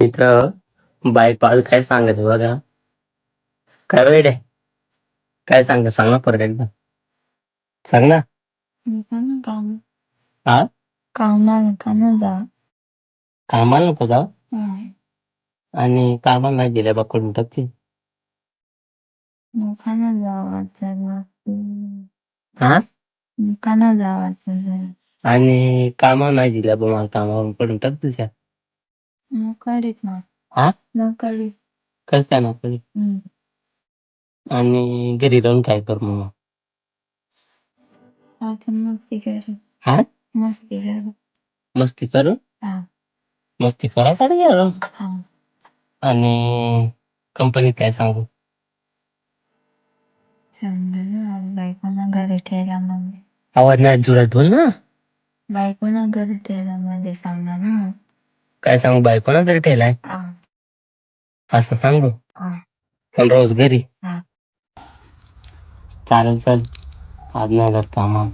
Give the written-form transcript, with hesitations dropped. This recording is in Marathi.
मित्र बायको आज काय सांगत बघा. काय वेळ आहे? काय सांग ना परत एकदा. सांग ना. काम हा कामाला जा. कामाला नको जाऊ. हम्म. आणि कामाला नाही गेल्या बा करून टाकते. दुकानात जावाचं. हा दुकानात जावाचं. आणि कामाला नाही दिल्या बा मला कामावरून पडून टाक तुझ्या. नोकरीत ना. हा नोकरीत. कसं काय नोकरी? आणि घरी राहून काय कर मग? आता मस्ती करू. हा मस्ती करू. मस्ती करू. हा. मस्ती करायसाठी गेलो. हा. आणि कंपनीत काय सांगू? समजा बायकोना घरी ठेवला म्हणजे. आवाज नाही जोरात बोल ना. बायकोना घरी ठेवला म्हणजे सांगणार ना. काय सांगू बायकोना घरी ठेवलाय हा. असं सांगू? हा. पण रोज घरी हा. चालेल चल आज नाही जात कामाला.